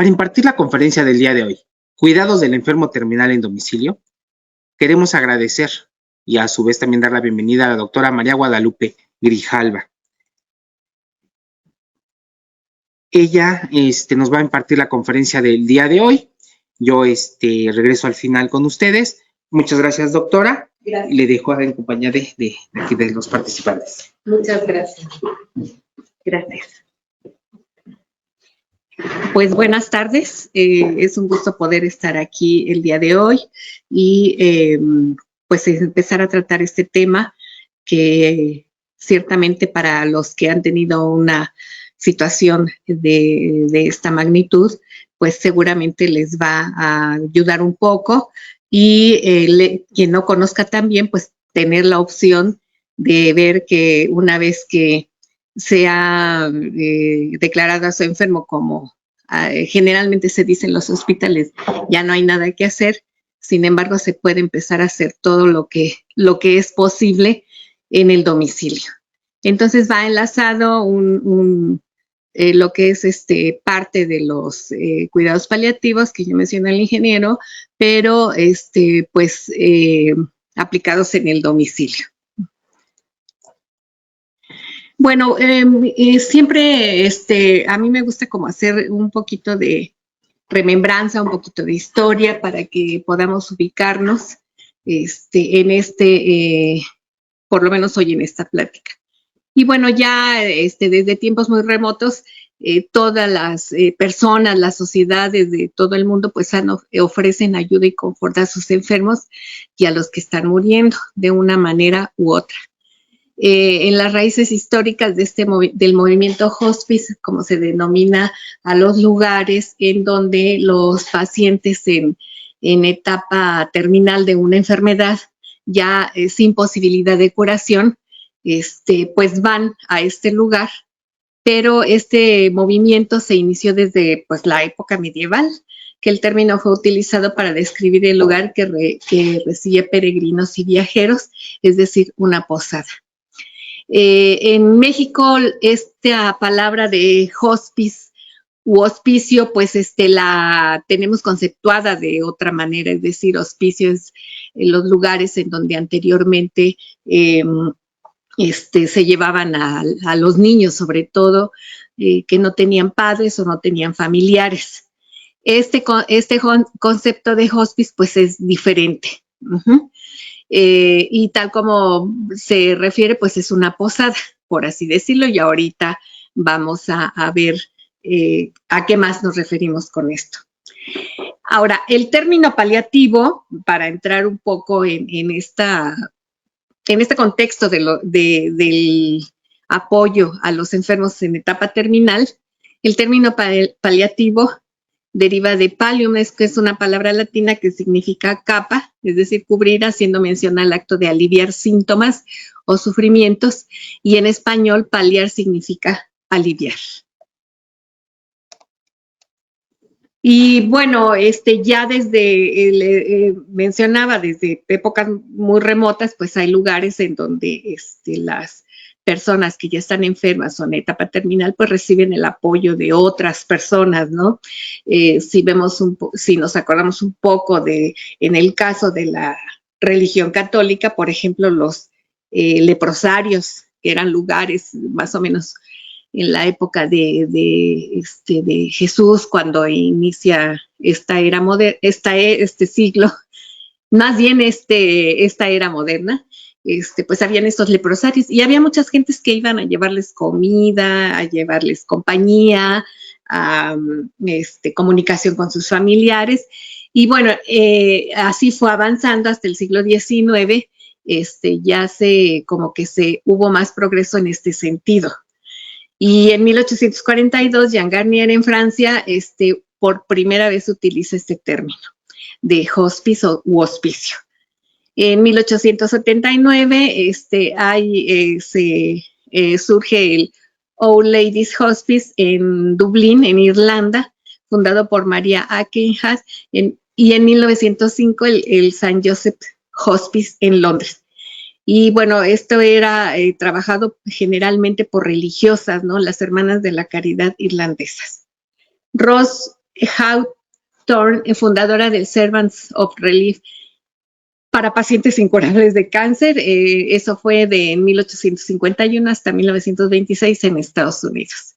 Para impartir la conferencia del día de hoy, Cuidados del enfermo terminal en domicilio, queremos agradecer y a su vez también dar la bienvenida a la doctora María Guadalupe Grijalva. Ella nos va a impartir la conferencia del día de hoy. Yo regreso al final con ustedes. Muchas gracias, doctora. Gracias. Le dejo en compañía de los participantes. Muchas gracias. Gracias. Pues buenas tardes. Es un gusto poder estar aquí el día de hoy y pues empezar a tratar este tema que ciertamente para los que han tenido una situación de esta magnitud, pues seguramente les va a ayudar un poco y quien no conozca también, pues tener la opción de ver que una vez que sea declarado a su enfermo como generalmente se dice en los hospitales, ya no hay nada que hacer, sin embargo se puede empezar a hacer todo lo que es posible en el domicilio. Entonces va enlazado lo que es parte de los cuidados paliativos que ya mencionó el ingeniero, pero aplicados en el domicilio. Bueno, siempre a mí me gusta como hacer un poquito de remembranza, un poquito de historia para que podamos ubicarnos por lo menos hoy en esta plática. Y bueno, ya desde tiempos muy remotos, todas las personas, las sociedades de todo el mundo, pues ofrecen ayuda y confort a sus enfermos y a los que están muriendo de una manera u otra. En las raíces históricas de del movimiento hospice, como se denomina a los lugares en donde los pacientes en etapa terminal de una enfermedad, ya sin posibilidad de curación, pues van a este lugar, pero este movimiento se inició desde pues la época medieval, que el término fue utilizado para describir el lugar que recibe peregrinos y viajeros, es decir, una posada. En México, esta palabra de hospice u hospicio, pues la tenemos conceptuada de otra manera, es decir, hospicio es los lugares en donde anteriormente se llevaban a los niños, sobre todo, que no tenían padres o no tenían familiares. Este concepto de hospice, pues, es diferente. Y tal como se refiere, pues, es una posada, por así decirlo, y ahorita vamos a ver a qué más nos referimos con esto. Ahora, el término paliativo, para entrar un poco en este contexto del apoyo a los enfermos en etapa terminal, el término paliativo deriva de pallium, que es una palabra latina que significa capa, es decir, cubrir, haciendo mención al acto de aliviar síntomas o sufrimientos, y en español paliar significa aliviar. Y bueno, ya mencionaba, desde épocas muy remotas, pues hay lugares en donde las personas que ya están enfermas o en etapa terminal, pues reciben el apoyo de otras personas, ¿no? Si nos acordamos un poco en el caso de la religión católica, por ejemplo, los leprosarios, que eran lugares más o menos en la época de Jesús, cuando inicia esta era moderna, este siglo, más bien esta era moderna, pues habían estos leprosarios y había muchas gentes que iban a llevarles comida, a llevarles compañía, comunicación con sus familiares. Y bueno, así fue avanzando hasta el siglo XIX, ya hubo más progreso en este sentido. Y en 1842, Jean Garnier en Francia, por primera vez utiliza este término de hospice u hospicio. En 1879 surge el All Ladies Hospice en Dublín, en Irlanda, fundado por María Aikenhead, y en 1905 el St. Joseph Hospice en Londres. Y bueno, esto era trabajado generalmente por religiosas, ¿no? Las hermanas de la caridad irlandesas. Ross Hawthorne, fundadora del Servants of Relief para pacientes incurables de cáncer. Eso fue de 1851 hasta 1926 en Estados Unidos.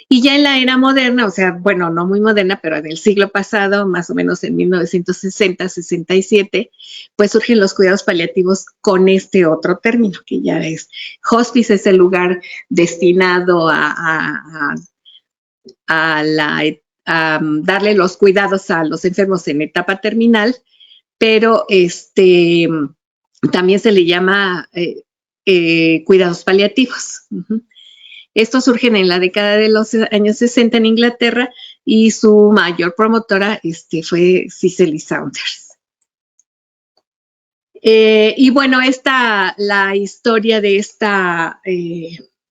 Y ya en la era moderna, o sea, bueno, no muy moderna, pero en el siglo pasado, más o menos en 1960-67, pues surgen los cuidados paliativos con este otro término, que ya es hospice, es el lugar destinado a darle los cuidados a los enfermos en etapa terminal, pero también se le llama cuidados paliativos. Estos surgen en la década de los años 60 en Inglaterra y su mayor promotora fue Cicely Saunders. Y bueno, la historia de esta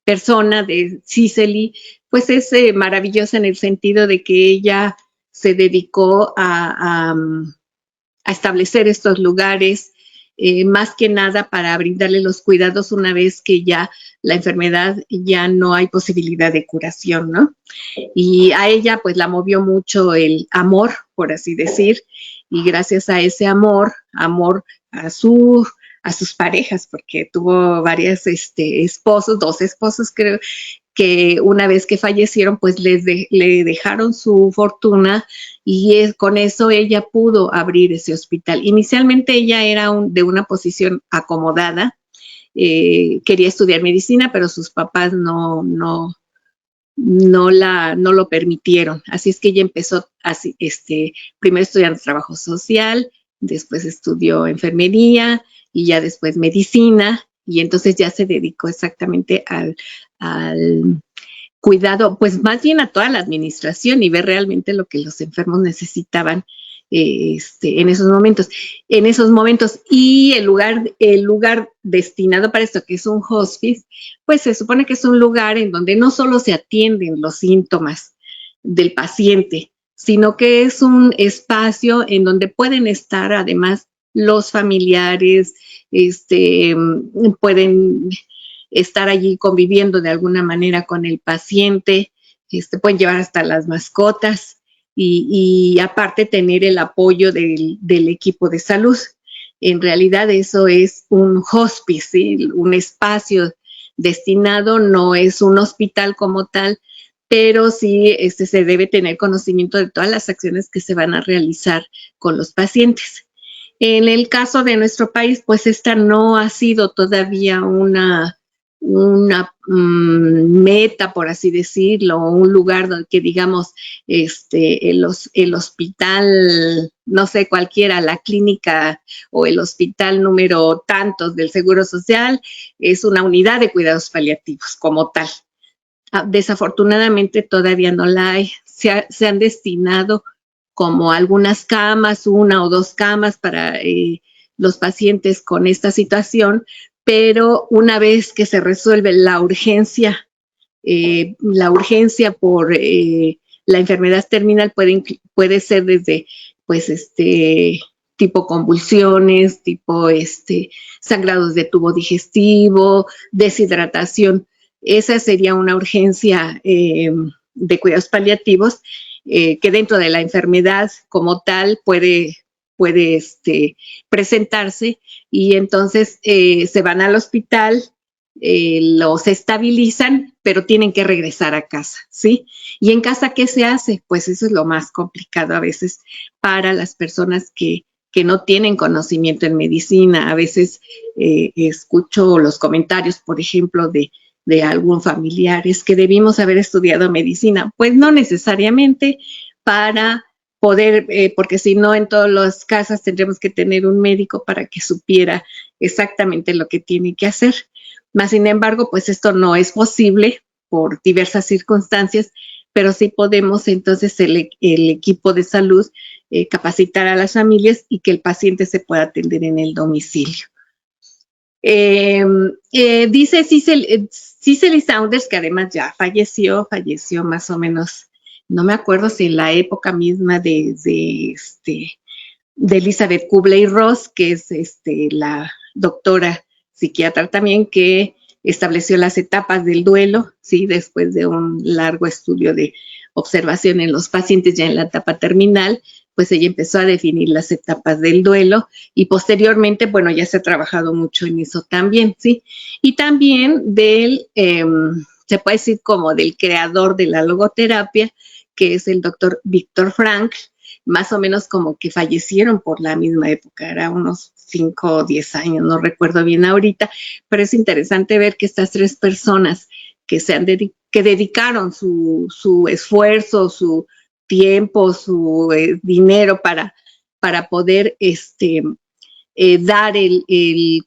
persona, de Cicely, pues es maravillosa en el sentido de que ella se dedicó a establecer estos lugares, más que nada para brindarle los cuidados una vez que ya la enfermedad ya no hay posibilidad de curación, ¿no? Y a ella pues la movió mucho el amor, por así decir, y gracias a ese amor a sus parejas, porque tuvo varias esposos, 2 esposos creo, que una vez que fallecieron, pues le dejaron su fortuna y con eso ella pudo abrir ese hospital. Inicialmente ella era de una posición acomodada, quería estudiar medicina, pero sus papás no lo permitieron. Así es que ella empezó así, primero estudiando trabajo social, después estudió enfermería y ya después medicina, y entonces ya se dedicó exactamente al cuidado, pues más bien a toda la administración y ver realmente lo que los enfermos necesitaban en esos momentos. Y el lugar destinado para esto, que es un hospice, pues se supone que es un lugar en donde no solo se atienden los síntomas del paciente, sino que es un espacio en donde pueden estar además los familiares, pueden estar allí conviviendo de alguna manera con el paciente, pueden llevar hasta las mascotas y aparte tener el apoyo del equipo de salud. En realidad eso es un hospice, ¿sí? Un espacio destinado, no es un hospital como tal, pero sí se debe tener conocimiento de todas las acciones que se van a realizar con los pacientes. En el caso de nuestro país, pues esta no ha sido todavía una meta, por así decirlo, un lugar donde que digamos el hospital, no sé, cualquiera, la clínica o el hospital número tantos del Seguro Social es una unidad de cuidados paliativos como tal. Desafortunadamente todavía no la hay. Se han destinado como algunas camas, 1 o 2 camas para los pacientes con esta situación, pero una vez que se resuelve la urgencia por la enfermedad terminal puede ser desde pues tipo convulsiones, tipo sangrados de tubo digestivo, deshidratación. Esa sería una urgencia de cuidados paliativos que dentro de la enfermedad como tal puede presentarse, y entonces se van al hospital, los estabilizan, pero tienen que regresar a casa, ¿sí? ¿Y en casa qué se hace? Pues eso es lo más complicado a veces para las personas que no tienen conocimiento en medicina. A veces escucho los comentarios, por ejemplo, de algún familiar, es que debimos haber estudiado medicina. Pues no necesariamente para poder, porque si no en todas las casas tendremos que tener un médico para que supiera exactamente lo que tiene que hacer. Más sin embargo, pues esto no es posible por diversas circunstancias, pero sí podemos entonces el equipo de salud capacitar a las familias y que el paciente se pueda atender en el domicilio. Dice Cicely Saunders, que además ya falleció más o menos, no me acuerdo si en la época misma de Elizabeth Kubler-Ross, que es la doctora psiquiatra también, que estableció las etapas del duelo, ¿sí? Después de un largo estudio de observación en los pacientes ya en la etapa terminal, pues ella empezó a definir las etapas del duelo y posteriormente, bueno, ya se ha trabajado mucho en eso también, ¿sí? Y también se puede decir como del creador de la logoterapia, que es el doctor Viktor Frankl, más o menos como que fallecieron por la misma época, era unos 5 o 10 años, no recuerdo bien ahorita, pero es interesante ver que estas tres personas que que dedicaron su esfuerzo, su tiempo, su dinero para poder dar el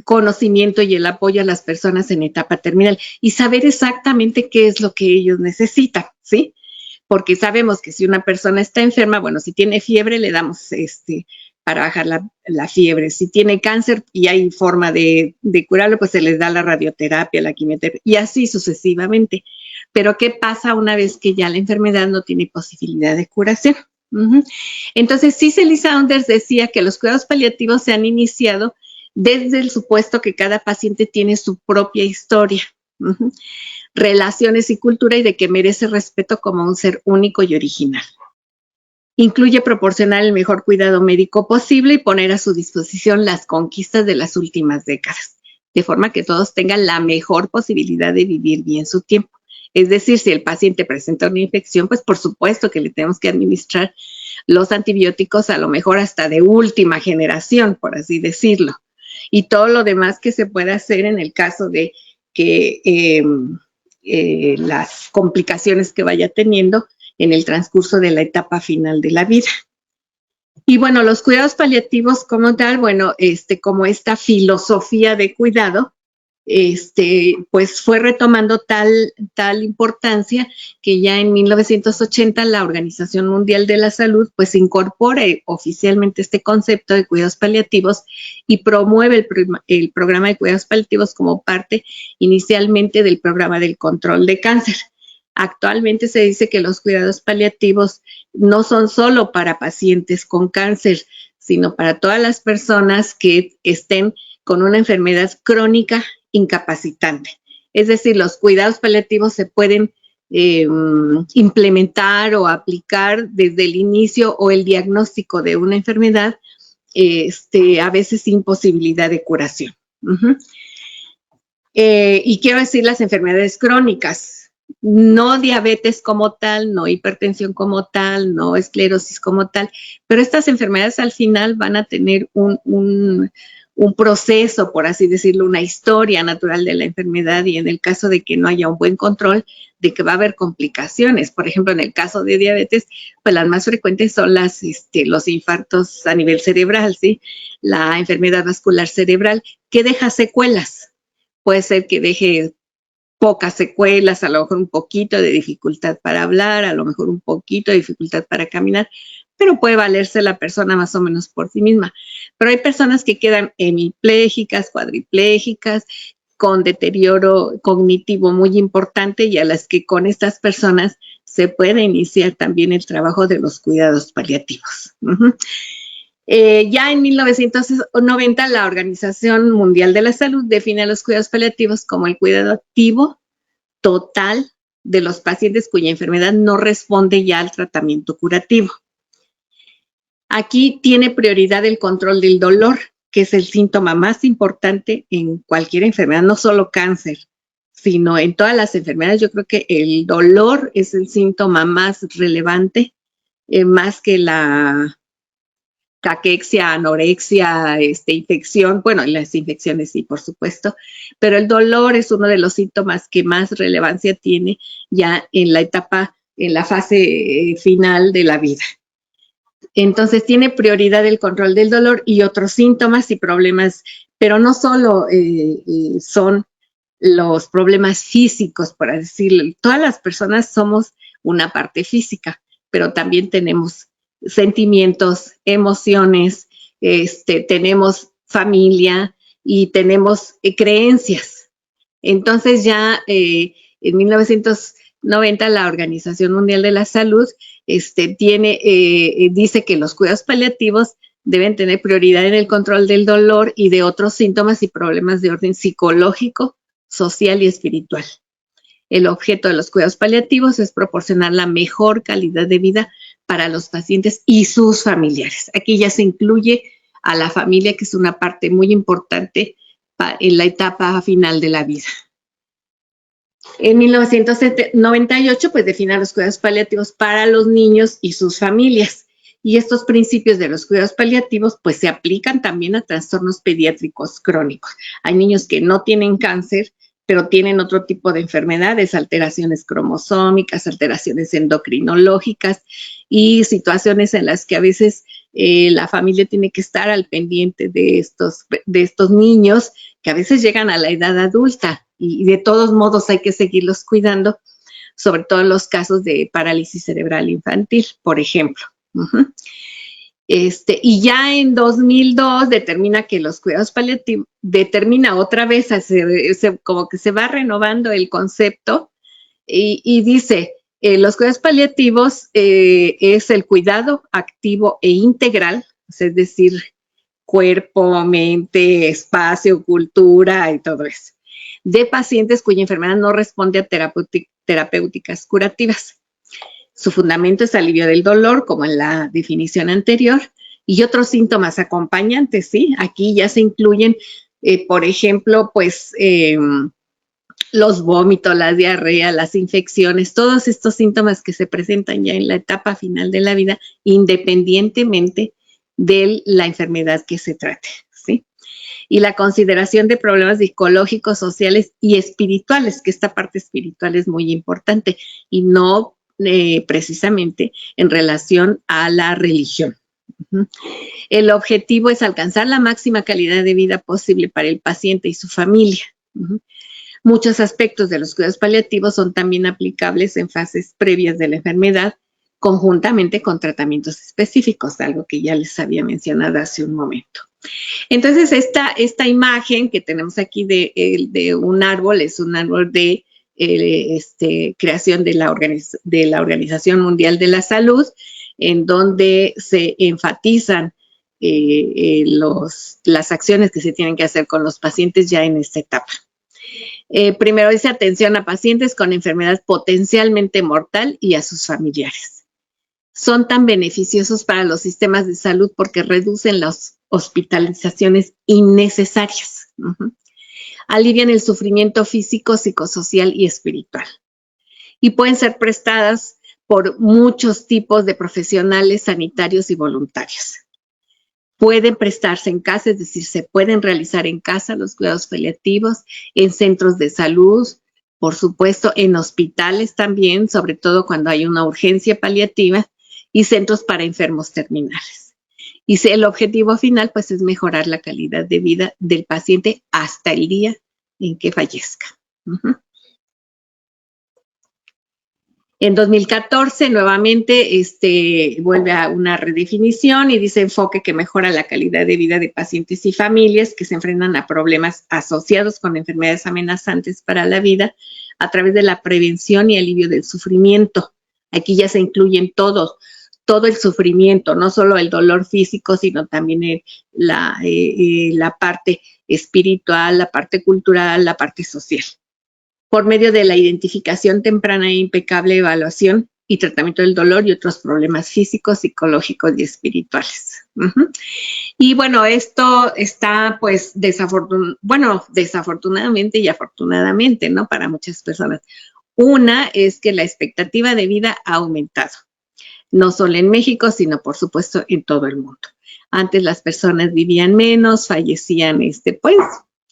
conocimiento y el apoyo a las personas en etapa terminal y saber exactamente qué es lo que ellos necesitan, ¿sí? Porque sabemos que si una persona está enferma, bueno, si tiene fiebre, le damos para bajar la fiebre. Si tiene cáncer y hay forma de curarlo, pues se les da la radioterapia, la quimioterapia y así sucesivamente. Pero ¿qué pasa una vez que ya la enfermedad no tiene posibilidad de curación? Entonces, Cicely Saunders decía que los cuidados paliativos se han iniciado desde el supuesto que cada paciente tiene su propia historia, relaciones y cultura y de que merece respeto como un ser único y original. Incluye proporcionar el mejor cuidado médico posible y poner a su disposición las conquistas de las últimas décadas, de forma que todos tengan la mejor posibilidad de vivir bien su tiempo. Es decir, si el paciente presenta una infección, pues por supuesto que le tenemos que administrar los antibióticos a lo mejor hasta de última generación, por así decirlo. Y todo lo demás que se pueda hacer en el caso de que las complicaciones que vaya teniendo en el transcurso de la etapa final de la vida. Y bueno, los cuidados paliativos como tal, bueno, como esta filosofía de cuidado, pues fue retomando tal importancia que ya en 1980 la Organización Mundial de la Salud pues incorpora oficialmente este concepto de cuidados paliativos y promueve el programa de cuidados paliativos como parte inicialmente del programa del control de cáncer. Actualmente se dice que los cuidados paliativos no son solo para pacientes con cáncer, sino para todas las personas que estén con una enfermedad crónica incapacitante. Es decir, los cuidados paliativos se pueden implementar o aplicar desde el inicio o el diagnóstico de una enfermedad, a veces sin posibilidad de curación. Y quiero decir las enfermedades crónicas, no diabetes como tal, no hipertensión como tal, no esclerosis como tal, pero estas enfermedades al final van a tener un proceso, por así decirlo, una historia natural de la enfermedad y en el caso de que no haya un buen control, de que va a haber complicaciones. Por ejemplo, en el caso de diabetes, pues las más frecuentes son los infartos a nivel cerebral, ¿sí? La enfermedad vascular cerebral, que deja secuelas. Puede ser que deje pocas secuelas, a lo mejor un poquito de dificultad para hablar, a lo mejor un poquito de dificultad para caminar, pero puede valerse la persona más o menos por sí misma. Pero hay personas que quedan hemiplégicas, cuadriplégicas, con deterioro cognitivo muy importante y a las que con estas personas se puede iniciar también el trabajo de los cuidados paliativos. Ya en 1990 la Organización Mundial de la Salud define los cuidados paliativos como el cuidado activo total de los pacientes cuya enfermedad no responde ya al tratamiento curativo. Aquí tiene prioridad el control del dolor, que es el síntoma más importante en cualquier enfermedad, no solo cáncer, sino en todas las enfermedades. Yo creo que el dolor es el síntoma más relevante, más que la caquexia, anorexia, infección, bueno, las infecciones sí, por supuesto, pero el dolor es uno de los síntomas que más relevancia tiene ya en la etapa, en la fase final de la vida. Entonces tiene prioridad el control del dolor y otros síntomas y problemas, pero no solo son los problemas físicos, por decirlo. Todas las personas somos una parte física, pero también tenemos sentimientos, emociones, tenemos familia y tenemos creencias. Entonces ya en 1990 la Organización Mundial de la Salud dice que los cuidados paliativos deben tener prioridad en el control del dolor y de otros síntomas y problemas de orden psicológico, social y espiritual. El objeto de los cuidados paliativos es proporcionar la mejor calidad de vida para los pacientes y sus familiares. Aquí ya se incluye a la familia, que es una parte muy importante en la etapa final de la vida. En 1998, pues define los cuidados paliativos para los niños y sus familias. Y estos principios de los cuidados paliativos, pues se aplican también a trastornos pediátricos crónicos. Hay niños que no tienen cáncer, pero tienen otro tipo de enfermedades, alteraciones cromosómicas, alteraciones endocrinológicas y situaciones en las que a veces la familia tiene que estar al pendiente de estos niños que a veces llegan a la edad adulta y de todos modos hay que seguirlos cuidando, sobre todo en los casos de parálisis cerebral infantil, por ejemplo. Y ya en 2002 determina que los cuidados paliativos, determina otra vez, como que se va renovando el concepto y dice, los cuidados paliativos es el cuidado activo e integral, es decir, cuerpo, mente, espacio, cultura y todo eso, de pacientes cuya enfermedad no responde a terapéuticas curativas. Su fundamento es alivio del dolor, como en la definición anterior, y otros síntomas acompañantes, ¿sí? Aquí ya se incluyen, por ejemplo, pues los vómitos, la diarrea, las infecciones, todos estos síntomas que se presentan ya en la etapa final de la vida, independientemente de la enfermedad que se trate, ¿sí? Y la consideración de problemas psicológicos, sociales y espirituales, que esta parte espiritual es muy importante y no precisamente en relación a la religión. El objetivo es alcanzar la máxima calidad de vida posible para el paciente y su familia. Muchos aspectos de los cuidados paliativos son también aplicables en fases previas de la enfermedad, conjuntamente con tratamientos específicos, algo que ya les había mencionado hace un momento. Entonces, esta imagen que tenemos aquí de un árbol es un árbol de creación de la Organización Mundial de la Salud, en donde se enfatizan las acciones que se tienen que hacer con los pacientes ya en esta etapa. Primero dice atención a pacientes con enfermedad potencialmente mortal y a sus familiares. Son tan beneficiosos para los sistemas de salud porque reducen las hospitalizaciones innecesarias. Alivian el sufrimiento físico, psicosocial y espiritual. Y pueden ser prestadas por muchos tipos de profesionales sanitarios y voluntarios. Pueden prestarse en casa, es decir, se pueden realizar en casa los cuidados paliativos, en centros de salud, por supuesto, en hospitales también, sobre todo cuando hay una urgencia paliativa, y centros para enfermos terminales. Y el objetivo final, pues, es mejorar la calidad de vida del paciente hasta el día en que fallezca. En 2014, nuevamente, vuelve a una redefinición y dice enfoque que mejora la calidad de vida de pacientes y familias que se enfrentan a problemas asociados con enfermedades amenazantes para la vida a través de la prevención y alivio del sufrimiento. Aquí ya se incluyen todo el sufrimiento, no solo el dolor físico, sino también la parte espiritual, la parte cultural, la parte social. Por medio de la identificación temprana e impecable evaluación y tratamiento del dolor y otros problemas físicos, psicológicos y espirituales. Y bueno, esto está pues desafortunadamente y afortunadamente, ¿no? Para muchas personas. Una es que la expectativa de vida ha aumentado. No solo en México, sino por supuesto en todo el mundo. Antes las personas vivían menos, fallecían pues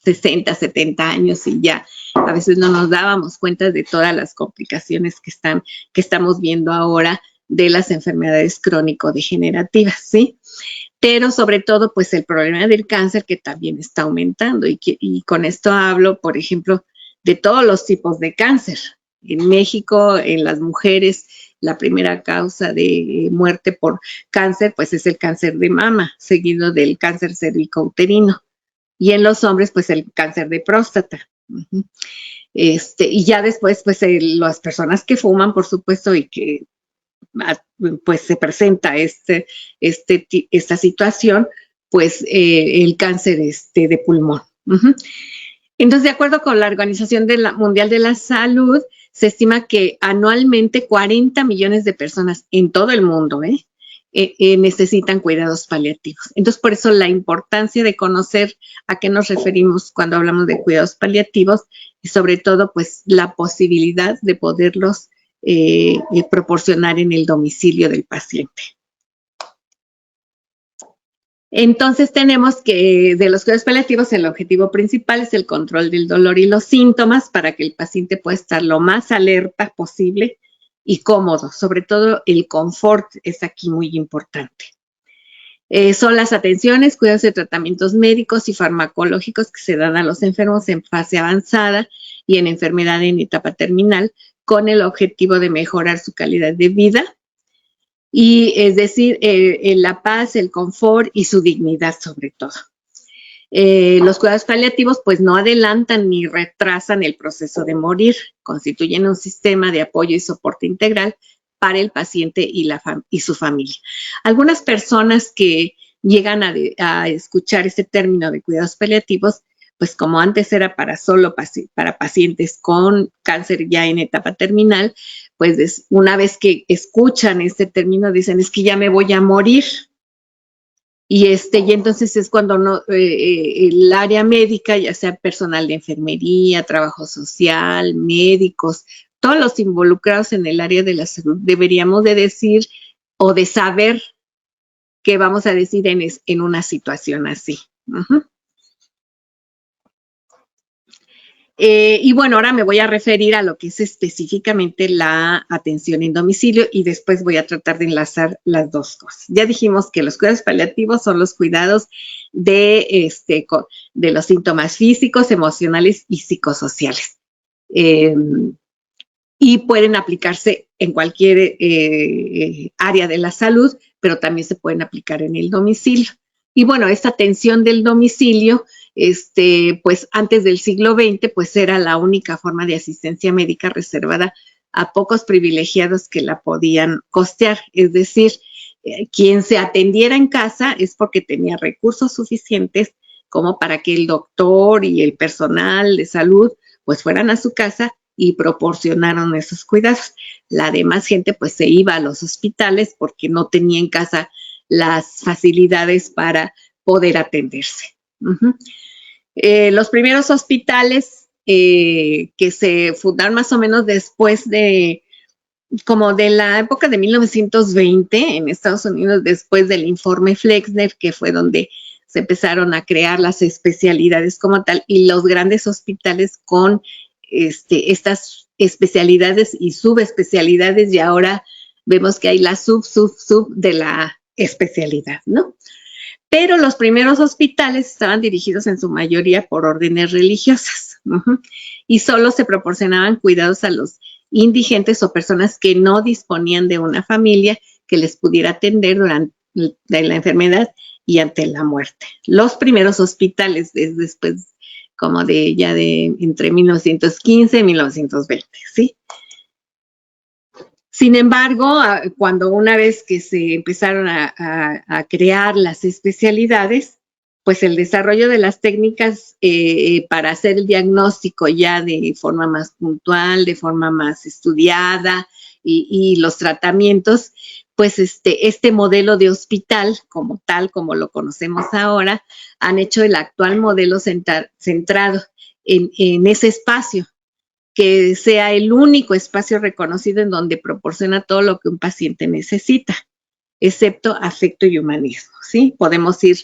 60, 70 años y ya a veces no nos dábamos cuenta de todas las complicaciones que estamos viendo ahora de las enfermedades crónico-degenerativas, ¿sí? Pero sobre todo pues el problema del cáncer que también está aumentando y con esto hablo, por ejemplo, de todos los tipos de cáncer. En México, en las mujeres, la primera causa de muerte por cáncer, pues es el cáncer de mama, seguido del cáncer cervicouterino. Y en los hombres, pues el cáncer de próstata. Y ya después, pues las personas que fuman, por supuesto, y que pues se presenta esta situación, pues el cáncer de pulmón. Entonces, de acuerdo con la Organización Mundial de la Salud, se estima que anualmente 40 millones de personas en todo el mundo necesitan cuidados paliativos. Entonces, por eso la importancia de conocer a qué nos referimos cuando hablamos de cuidados paliativos y sobre todo, pues, la posibilidad de poderlos proporcionar en el domicilio del paciente. Entonces tenemos que de los cuidados paliativos el objetivo principal es el control del dolor y los síntomas para que el paciente pueda estar lo más alerta posible y cómodo. Sobre todo el confort es aquí muy importante. Son las atenciones, cuidados de tratamientos médicos y farmacológicos que se dan a los enfermos en fase avanzada y en enfermedad en etapa terminal con el objetivo de mejorar su calidad de vida. Y es decir, la paz, el confort y su dignidad sobre todo. Los cuidados paliativos pues no adelantan ni retrasan el proceso de morir, constituyen un sistema de apoyo y soporte integral para el paciente y su familia. Algunas personas que llegan a escuchar este término de cuidados paliativos, pues como antes era para pacientes con cáncer ya en etapa terminal, pues una vez que escuchan este término dicen, es que ya me voy a morir. Y entonces es cuando el área médica, ya sea personal de enfermería, trabajo social, médicos, todos los involucrados en el área de la salud, deberíamos de decir o de saber qué vamos a decir en una situación así. Y bueno, ahora me voy a referir a lo que es específicamente la atención en domicilio y después voy a tratar de enlazar las dos cosas. Ya dijimos que los cuidados paliativos son los cuidados de los síntomas físicos, emocionales y psicosociales. Y pueden aplicarse en cualquier área de la salud, pero también se pueden aplicar en el domicilio. Y bueno, esta atención del domicilio, pues antes del siglo XX, pues era la única forma de asistencia médica reservada a pocos privilegiados que la podían costear. Es decir, quien se atendiera en casa es porque tenía recursos suficientes como para que el doctor y el personal de salud pues fueran a su casa y proporcionaron esos cuidados. La demás gente pues se iba a los hospitales porque no tenía en casa las facilidades para poder atenderse. Los primeros hospitales que se fundaron más o menos después como de la época de 1920 en Estados Unidos, después del informe Flexner, que fue donde se empezaron a crear las especialidades como tal, y los grandes hospitales con estas especialidades y subespecialidades, y ahora vemos que hay la sub de la especialidad, ¿no? Pero los primeros hospitales estaban dirigidos en su mayoría por órdenes religiosas y solo se proporcionaban cuidados a los indigentes o personas que no disponían de una familia que les pudiera atender durante la enfermedad y ante la muerte. Los primeros hospitales después como de entre 1915 y 1920, ¿sí? Sin embargo, cuando una vez que se empezaron a crear las especialidades, pues el desarrollo de las técnicas para hacer el diagnóstico ya de forma más puntual, de forma más estudiada y los tratamientos, pues este modelo de hospital como tal, como lo conocemos ahora, han hecho el actual modelo centrado en ese espacio, que sea el único espacio reconocido en donde proporciona todo lo que un paciente necesita, excepto afecto y humanismo, ¿sí? Podemos ir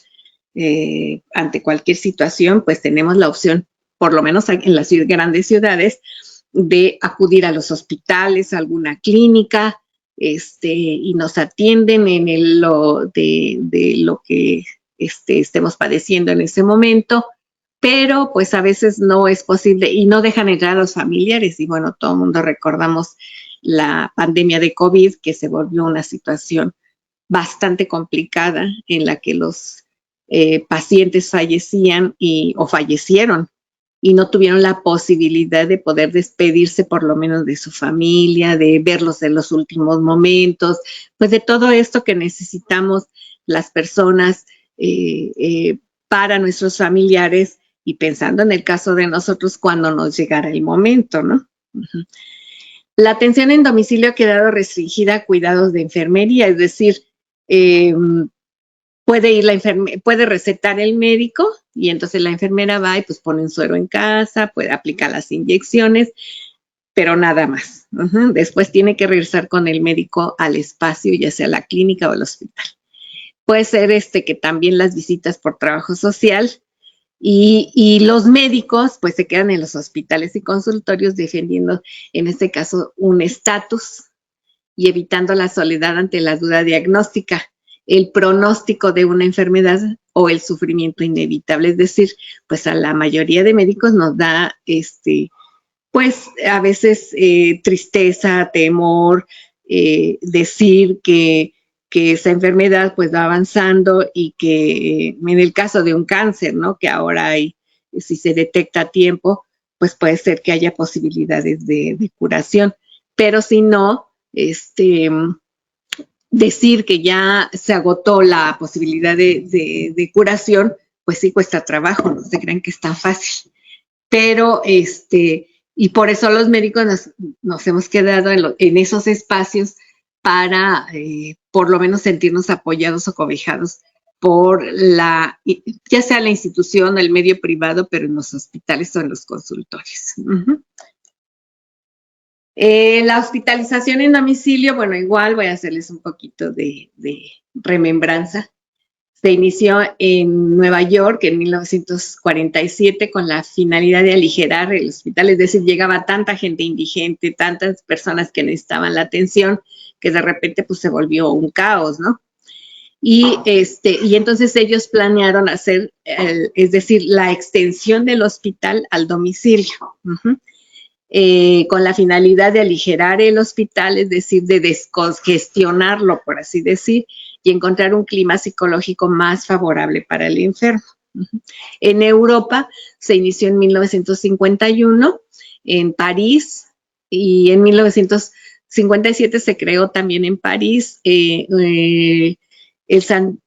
ante cualquier situación, pues tenemos la opción, por lo menos en las grandes ciudades, de acudir a los hospitales, a alguna clínica, y nos atienden en lo que estemos padeciendo en ese momento, pero pues a veces no es posible y no dejan entrar a los familiares. Y bueno, todo el mundo recordamos la pandemia de COVID, que se volvió una situación bastante complicada en la que los pacientes fallecían o fallecieron y no tuvieron la posibilidad de poder despedirse por lo menos de su familia, de verlos en los últimos momentos, pues de todo esto que necesitamos las personas para nuestros familiares y pensando en el caso de nosotros cuando nos llegara el momento, ¿no? La atención en domicilio ha quedado restringida a cuidados de enfermería, es decir, puede recetar el médico y entonces la enfermera va y pues pone un suero en casa, puede aplicar las inyecciones, pero nada más. Después tiene que regresar con el médico al espacio, ya sea la clínica o el hospital. Puede ser que también las visitas por trabajo social y los médicos pues se quedan en los hospitales y consultorios defendiendo en este caso un estatus y evitando la soledad ante la duda diagnóstica, el pronóstico de una enfermedad o el sufrimiento inevitable. Es decir, pues a la mayoría de médicos nos da pues a veces tristeza, temor, decir que esa enfermedad pues va avanzando y que en el caso de un cáncer, ¿no? Que ahora hay, si se detecta a tiempo, pues puede ser que haya posibilidades de curación, pero si no, decir que ya se agotó la posibilidad de curación, pues sí cuesta trabajo, no se crean que es tan fácil. Pero y por eso los médicos nos hemos quedado en esos espacios para por lo menos sentirnos apoyados o cobijados por ya sea la institución o el medio privado, pero en los hospitales o en los consultorios. La hospitalización en domicilio, bueno, igual voy a hacerles un poquito de remembranza. Se inició en Nueva York en 1947 con la finalidad de aligerar el hospital, es decir, llegaba tanta gente indigente, tantas personas que necesitaban la atención, que de repente pues se volvió un caos, ¿no? Y entonces ellos planearon hacer, es decir, la extensión del hospital al domicilio. Con la finalidad de aligerar el hospital, es decir, de descongestionarlo, por así decir, y encontrar un clima psicológico más favorable para el enfermo. En Europa se inició en 1951, en París, y en 1957 se creó también en París el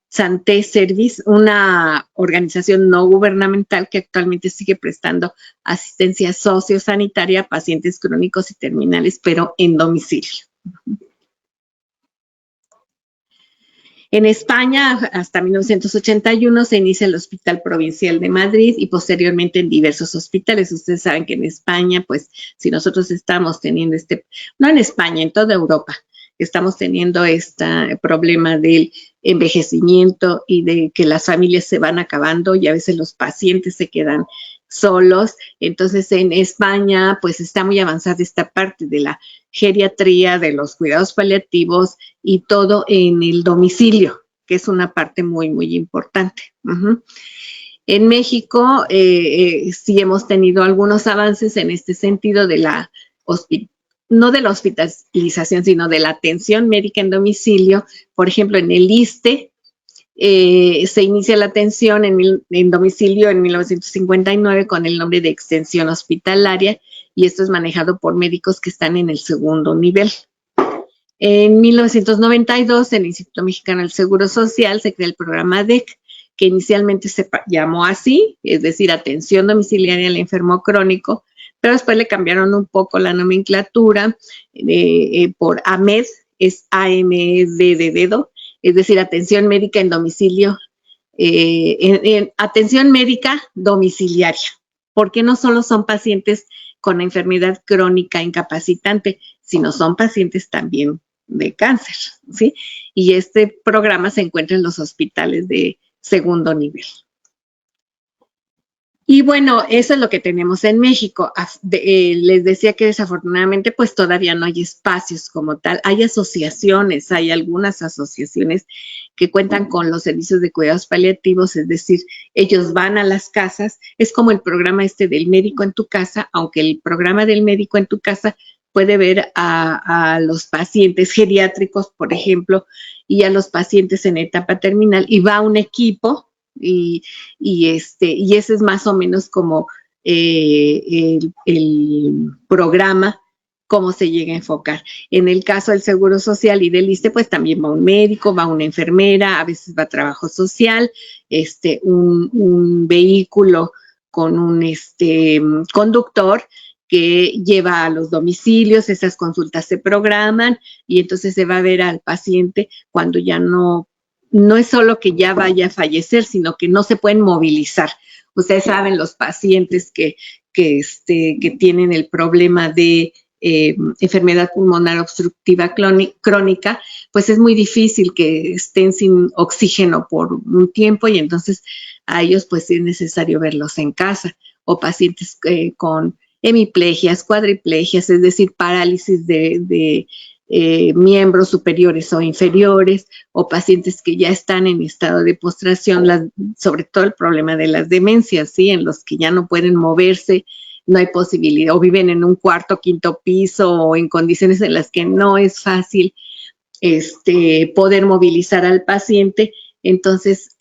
Santé Service, una organización no gubernamental que actualmente sigue prestando asistencia sociosanitaria a pacientes crónicos y terminales, pero en domicilio. En España, hasta 1981, se inicia el Hospital Provincial de Madrid y posteriormente en diversos hospitales. Ustedes saben que en España, pues, si nosotros estamos teniendo no en España, en toda Europa, estamos teniendo este problema del envejecimiento y de que las familias se van acabando y a veces los pacientes se quedan solos. Entonces, en España, pues, está muy avanzada esta parte de la geriatría, de los cuidados paliativos y todo en el domicilio, que es una parte muy, muy importante. En México sí hemos tenido algunos avances en este sentido de no de la hospitalización, sino de la atención médica en domicilio. Por ejemplo, en el ISSSTE se inicia la atención en domicilio en 1959 con el nombre de extensión hospitalaria, y esto es manejado por médicos que están en el segundo nivel. En 1992, en el Instituto Mexicano del Seguro Social se crea el programa DEC, que inicialmente se llamó así, es decir, atención domiciliaria al enfermo crónico, pero después le cambiaron un poco la nomenclatura por AMED, es AMD de dedo, es decir, atención médica en domicilio, atención médica domiciliaria, porque no solo son pacientes con enfermedad crónica incapacitante, sino son pacientes también de cáncer, ¿sí? Y este programa se encuentra en los hospitales de segundo nivel. Y bueno, eso es lo que tenemos en México. Les decía que desafortunadamente pues todavía no hay espacios como tal. Hay asociaciones, hay algunas asociaciones que cuentan con los servicios de cuidados paliativos, es decir, ellos van a las casas. Es como el programa del médico en tu casa, aunque el programa del médico en tu casa puede ver a los pacientes geriátricos, por ejemplo, y a los pacientes en etapa terminal, y va un equipo. Y ese es más o menos como el programa, cómo se llega a enfocar. En el caso del Seguro Social y del ISSSTE, pues también va un médico, va una enfermera, a veces va trabajo social, un vehículo con un conductor que lleva a los domicilios, esas consultas se programan y entonces se va a ver al paciente cuando ya no es solo que ya vaya a fallecer, sino que no se pueden movilizar. Ustedes saben, los pacientes que tienen el problema de enfermedad pulmonar obstructiva crónica, pues es muy difícil que estén sin oxígeno por un tiempo y entonces a ellos pues es necesario verlos en casa, o pacientes con hemiplegias, cuadriplegias, es decir, parálisis de miembros superiores o inferiores, o pacientes que ya están en estado de postración, sobre todo el problema de las demencias, ¿sí? En los que ya no pueden moverse, no hay posibilidad, o viven en un cuarto, quinto piso, o en condiciones en las que no es fácil poder movilizar al paciente. Entonces,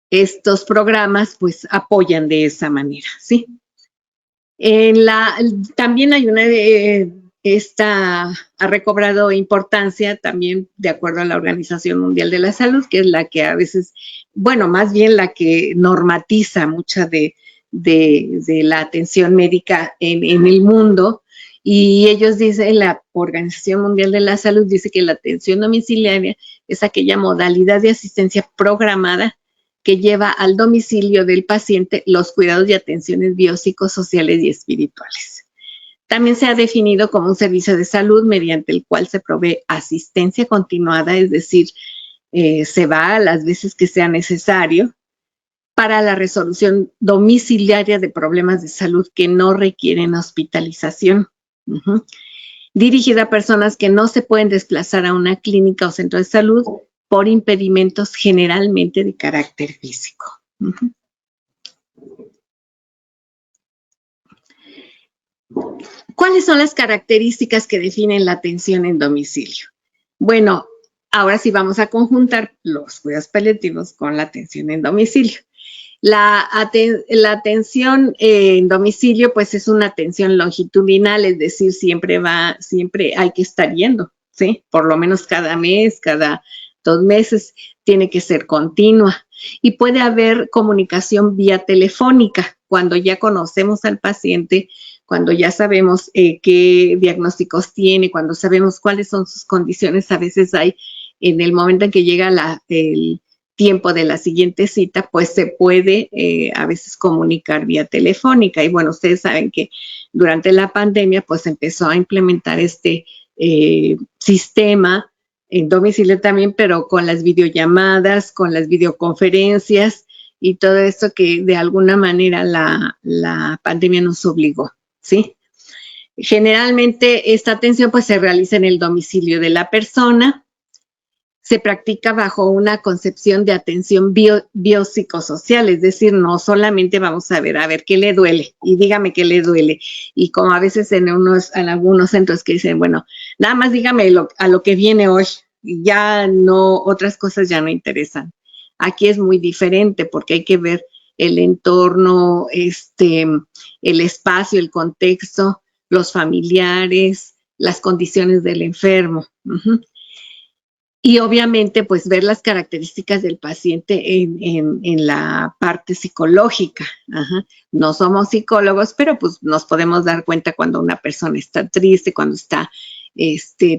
estos programas pues apoyan de esa manera, ¿sí? También hay una esta ha recobrado importancia también de acuerdo a la Organización Mundial de la Salud, que es la que a veces, bueno, más bien la que normatiza mucha de la atención médica en el mundo. Y ellos dicen, la Organización Mundial de la Salud dice que la atención domiciliaria es aquella modalidad de asistencia programada que lleva al domicilio del paciente los cuidados y atenciones biopsicosociales y espirituales. También se ha definido como un servicio de salud mediante el cual se provee asistencia continuada, es decir, se va a las veces que sea necesario para la resolución domiciliaria de problemas de salud que no requieren hospitalización. Dirigida a personas que no se pueden desplazar a una clínica o centro de salud por impedimentos generalmente de carácter físico. ¿Cuáles son las características que definen la atención en domicilio? Bueno, ahora sí vamos a conjuntar los cuidados paliativos con la atención en domicilio. La atención en domicilio, pues es una atención longitudinal, es decir, siempre hay que estar yendo, ¿sí? Por lo menos cada mes, cada 2 meses, tiene que ser continua. Y puede haber comunicación vía telefónica cuando ya conocemos al paciente, cuando ya sabemos qué diagnósticos tiene, cuando sabemos cuáles son sus condiciones. A veces hay, en el momento en que llega el tiempo de la siguiente cita, pues se puede a veces comunicar vía telefónica. Y bueno, ustedes saben que durante la pandemia, pues empezó a implementar este sistema en domicilio también, pero con las videollamadas, con las videoconferencias y todo esto que de alguna manera la pandemia nos obligó, ¿sí? Generalmente esta atención pues se realiza en el domicilio de la persona, se practica bajo una concepción de atención biopsicosocial, es decir, no solamente vamos a ver qué le duele y dígame qué le duele. Y como a veces en algunos centros que dicen, bueno, nada más dígame a lo que viene hoy, ya no, otras cosas ya no interesan. Aquí es muy diferente porque hay que ver el entorno, el espacio, el contexto, los familiares, las condiciones del enfermo. Y obviamente, pues ver las características del paciente en la parte psicológica. No somos psicólogos, pero pues nos podemos dar cuenta cuando una persona está triste, cuando está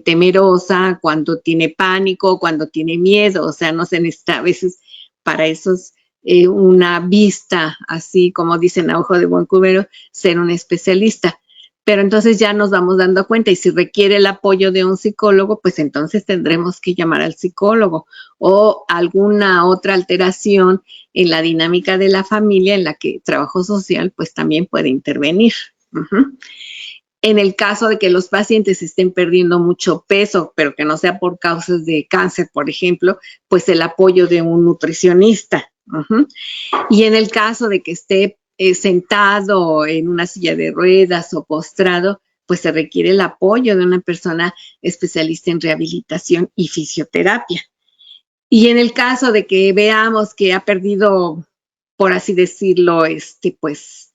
temerosa, cuando tiene pánico, cuando tiene miedo. O sea, no se necesita a veces para eso una vista, así como dicen a ojo de buen cubero, ser un especialista. Pero entonces ya nos vamos dando cuenta y si requiere el apoyo de un psicólogo, pues entonces tendremos que llamar al psicólogo o alguna otra alteración en la dinámica de la familia en la que trabajo social pues también puede intervenir. En el caso de que los pacientes estén perdiendo mucho peso, pero que no sea por causas de cáncer, por ejemplo, pues el apoyo de un nutricionista. Y en el caso de que esté sentado en una silla de ruedas o postrado, pues se requiere el apoyo de una persona especialista en rehabilitación y fisioterapia. Y en el caso de que veamos que ha perdido, por así decirlo, pues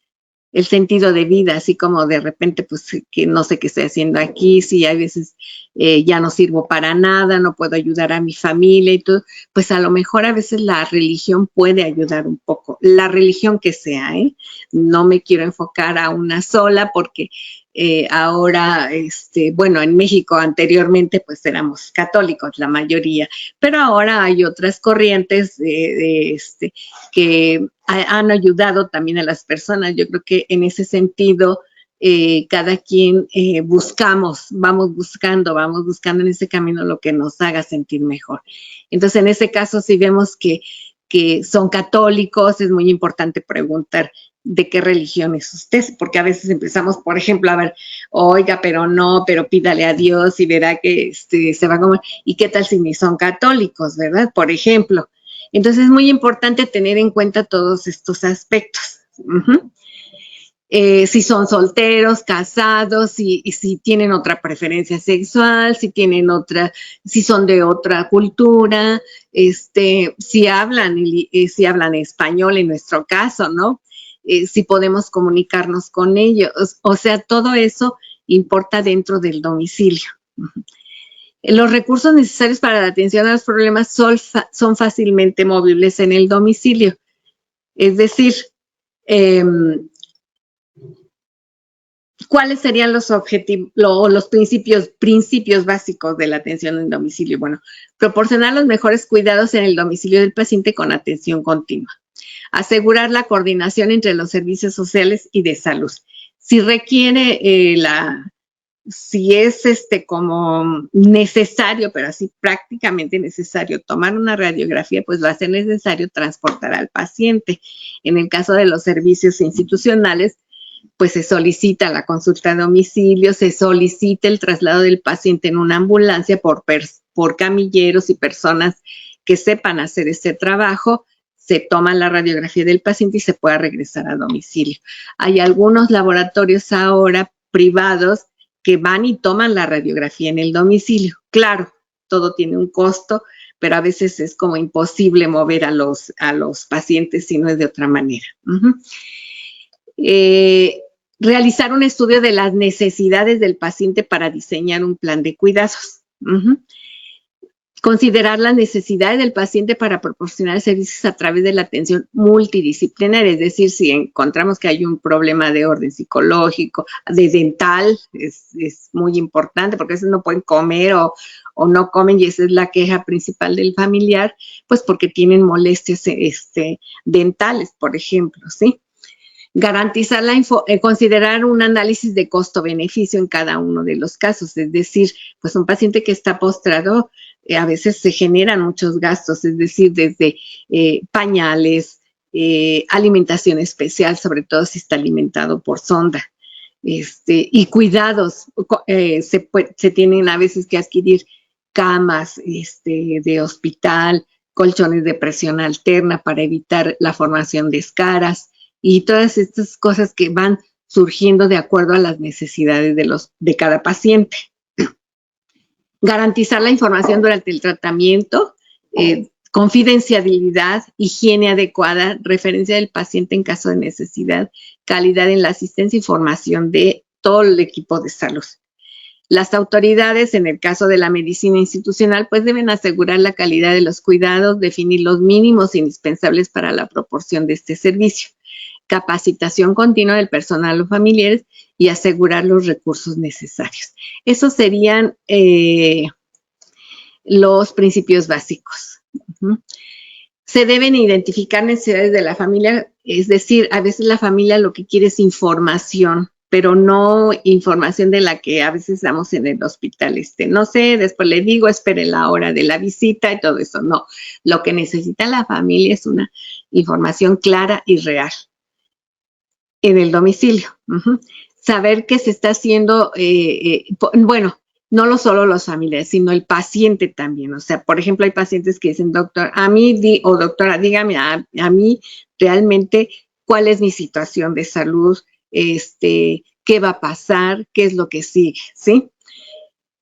el sentido de vida, así como de repente, pues, que no sé qué estoy haciendo aquí, si a veces ya no sirvo para nada, no puedo ayudar a mi familia y todo, pues a lo mejor a veces la religión puede ayudar un poco, la religión que sea, ¿eh? No me quiero enfocar a una sola porque ahora, bueno, en México anteriormente pues éramos católicos la mayoría, pero ahora hay otras corrientes que han ayudado también a las personas. Yo creo que en ese sentido cada quien vamos buscando en ese camino lo que nos haga sentir mejor. Entonces, en ese caso, si vemos que son católicos, es muy importante preguntar de qué religión es usted, porque a veces empezamos, por ejemplo, a ver, oiga, pero no, pero pídale a Dios y verá que se va a comer. ¿Y qué tal si ni son católicos, verdad? Por ejemplo. Entonces es muy importante tener en cuenta todos estos aspectos. Si son solteros, casados, y si tienen otra preferencia sexual, si son de otra cultura, si hablan español en nuestro caso, ¿no? Si podemos comunicarnos con ellos. O sea, todo eso importa dentro del domicilio. Los recursos necesarios para la atención a los problemas son fácilmente movibles en el domicilio. Es decir, ¿cuáles serían los objetivos, los principios básicos de la atención en domicilio? Bueno, proporcionar los mejores cuidados en el domicilio del paciente con atención continua. Asegurar la coordinación entre los servicios sociales y de salud. Si requiere si es como necesario, pero así prácticamente necesario, tomar una radiografía, pues va a ser necesario transportar al paciente. En el caso de los servicios institucionales, pues se solicita la consulta a domicilio, se solicita el traslado del paciente en una ambulancia por camilleros y personas que sepan hacer este trabajo, se toma la radiografía del paciente y se pueda regresar a domicilio. Hay algunos laboratorios ahora privados que van y toman la radiografía en el domicilio. Claro, todo tiene un costo, pero a veces es como imposible mover a los pacientes si no es de otra manera. Realizar un estudio de las necesidades del paciente para diseñar un plan de cuidados. Considerar las necesidades del paciente para proporcionar servicios a través de la atención multidisciplinaria, es decir, si encontramos que hay un problema de orden psicológico, de dental, es muy importante porque a veces no pueden comer o no comen y esa es la queja principal del familiar, pues porque tienen molestias dentales, por ejemplo, ¿sí? Garantizar considerar un análisis de costo-beneficio en cada uno de los casos, es decir, pues un paciente que está postrado, a veces se generan muchos gastos, es decir, desde pañales, alimentación especial, sobre todo si está alimentado por sonda, y cuidados, se tienen a veces que adquirir camas de hospital, colchones de presión alterna para evitar la formación de escaras, y todas estas cosas que van surgiendo de acuerdo a las necesidades de cada paciente. Garantizar la información durante el tratamiento, confidencialidad, higiene adecuada, referencia del paciente en caso de necesidad, calidad en la asistencia y formación de todo el equipo de salud. Las autoridades, en el caso de la medicina institucional, pues deben asegurar la calidad de los cuidados, definir los mínimos indispensables para la proporción de este servicio, capacitación continua del personal o familiares y asegurar los recursos necesarios. Esos serían los principios básicos. Se deben identificar necesidades de la familia, es decir, a veces la familia lo que quiere es información, pero no información de la que a veces damos en el hospital. No sé, después le digo, espere la hora de la visita y todo eso. No, lo que necesita la familia es una información clara y real en el domicilio. Saber qué se está haciendo, bueno, no solo los familiares, sino el paciente también. O sea, por ejemplo, hay pacientes que dicen, doctor, o doctora, dígame a mí realmente cuál es mi situación de salud, qué va a pasar, qué es lo que sigue, ¿sí?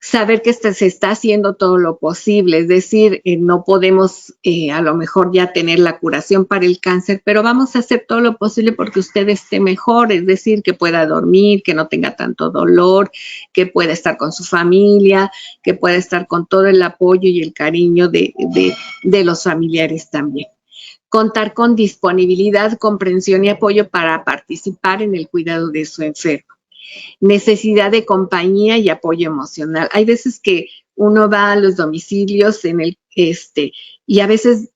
saber que se está haciendo todo lo posible, es decir, no podemos a lo mejor ya tener la curación para el cáncer, pero vamos a hacer todo lo posible porque usted esté mejor, es decir, que pueda dormir, que no tenga tanto dolor, que pueda estar con su familia, que pueda estar con todo el apoyo y el cariño de los familiares también. Contar con disponibilidad, comprensión y apoyo para participar en el cuidado de su enfermo. Necesidad de compañía y apoyo emocional. Hay veces que uno va a los domicilios y a veces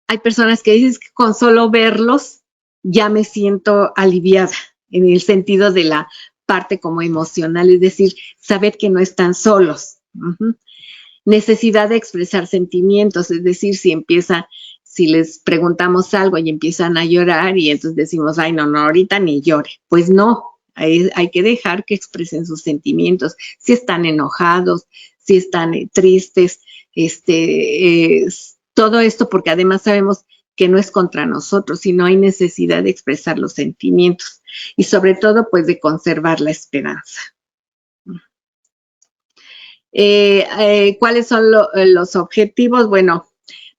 hay personas que dicen que con solo verlos ya me siento aliviada en el sentido de la parte como emocional, es decir, saber que no están solos. Necesidad de expresar sentimientos, es decir, si les preguntamos algo y empiezan a llorar y entonces decimos, ay, no, ahorita ni llore. Pues no, hay que dejar que expresen sus sentimientos, si están enojados, si están tristes, todo esto porque además sabemos que no es contra nosotros, sino hay necesidad de expresar los sentimientos y sobre todo pues de conservar la esperanza. ¿Cuáles son los objetivos? Bueno,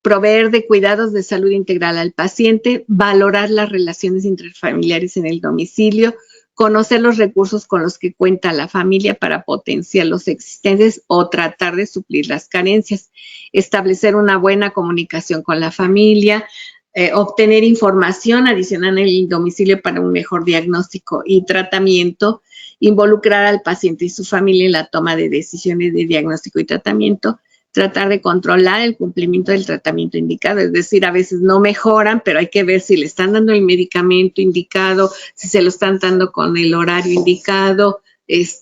proveer de cuidados de salud integral al paciente, valorar las relaciones interfamiliares en el domicilio, conocer los recursos con los que cuenta la familia para potenciar los existentes o tratar de suplir las carencias, establecer una buena comunicación con la familia, obtener información adicional en el domicilio para un mejor diagnóstico y tratamiento, involucrar al paciente y su familia en la toma de decisiones de diagnóstico y tratamiento, tratar de controlar el cumplimiento del tratamiento indicado, es decir, a veces no mejoran, pero hay que ver si le están dando el medicamento indicado, si se lo están dando con el horario indicado, si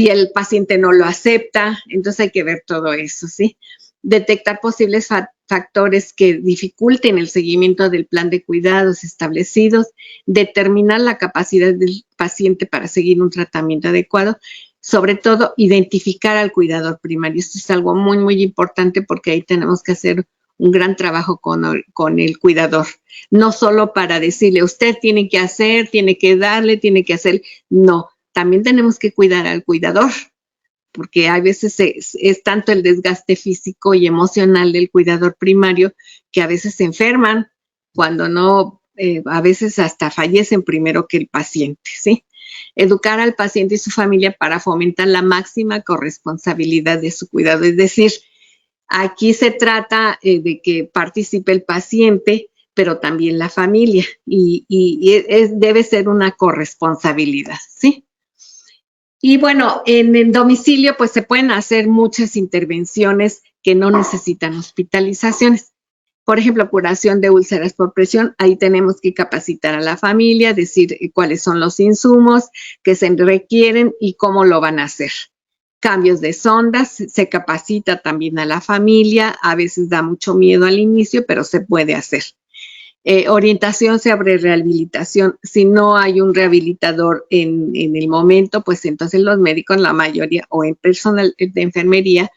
el paciente no lo acepta, entonces hay que ver todo eso, ¿sí? Detectar posibles factores que dificulten el seguimiento del plan de cuidados establecidos, determinar la capacidad del paciente para seguir un tratamiento adecuado, sobre todo identificar al cuidador primario. Esto es algo muy, muy importante porque ahí tenemos que hacer un gran trabajo con el cuidador. No solo para decirle, usted tiene que hacer, tiene que darle, tiene que hacer. No, también tenemos que cuidar al cuidador, porque a veces es tanto el desgaste físico y emocional del cuidador primario que a veces se enferman, cuando no, a veces hasta fallecen primero que el paciente, ¿sí? Educar al paciente y su familia para fomentar la máxima corresponsabilidad de su cuidado. Es decir, aquí se trata de que participe el paciente, pero también la familia, y debe ser una corresponsabilidad, ¿sí? Y bueno, en el domicilio pues se pueden hacer muchas intervenciones que no necesitan hospitalizaciones. Por ejemplo, curación de úlceras por presión, ahí tenemos que capacitar a la familia, decir cuáles son los insumos que se requieren y cómo lo van a hacer. Cambios de sondas, se capacita también a la familia, a veces da mucho miedo al inicio, pero se puede hacer. Orientación sobre rehabilitación. Si no hay un rehabilitador en el momento, pues entonces los médicos, la mayoría, o en personal de enfermería,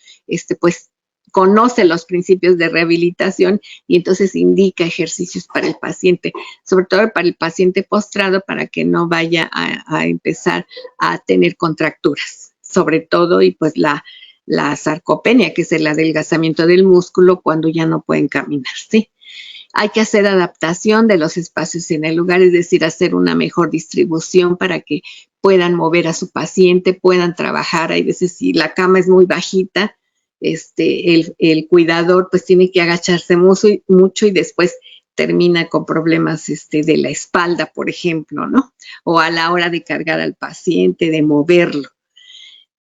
pues conoce los principios de rehabilitación y entonces indica ejercicios para el paciente, sobre todo para el paciente postrado, para que no vaya a empezar a tener contracturas, sobre todo, y pues la sarcopenia, que es el adelgazamiento del músculo cuando ya no pueden caminar, ¿sí? Hay que hacer adaptación de los espacios en el lugar, es decir, hacer una mejor distribución para que puedan mover a su paciente, puedan trabajar. Hay veces si la cama es muy bajita, el cuidador pues tiene que agacharse mucho y después termina con problemas de la espalda, por ejemplo, ¿no? O a la hora de cargar al paciente, de moverlo.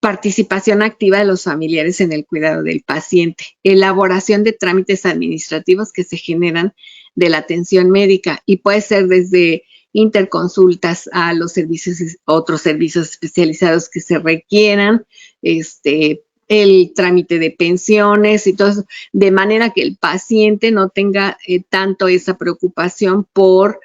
Participación activa de los familiares en el cuidado del paciente, elaboración de trámites administrativos que se generan de la atención médica y puede ser desde interconsultas a los servicios, otros servicios especializados que se requieran, el trámite de pensiones y todo eso, de manera que el paciente no tenga tanto esa preocupación por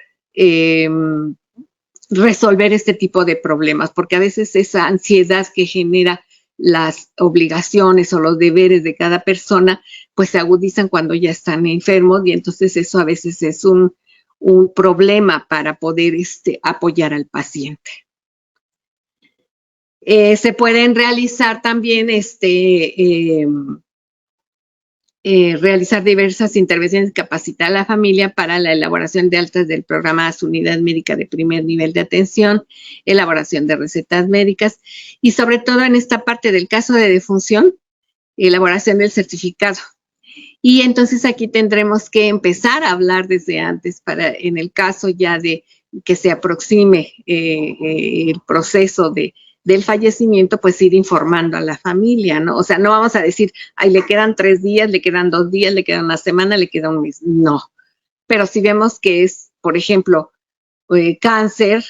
resolver este tipo de problemas, porque a veces esa ansiedad que genera las obligaciones o los deberes de cada persona, pues se agudizan cuando ya están enfermos y entonces eso a veces es un problema para poder apoyar al paciente. Se pueden realizar también realizar diversas intervenciones, capacitar a la familia para la elaboración de altas del programa Unidad Médica de Primer Nivel de Atención, elaboración de recetas médicas y sobre todo en esta parte del caso de defunción, elaboración del certificado. Y entonces aquí tendremos que empezar a hablar desde antes para, en el caso ya de que se aproxime el proceso del fallecimiento, pues ir informando a la familia, ¿no? O sea, no vamos a decir, ay, le quedan 3 días, le quedan 2 días, le queda una semana, le queda un mes. No. Pero si vemos que es, por ejemplo, cáncer,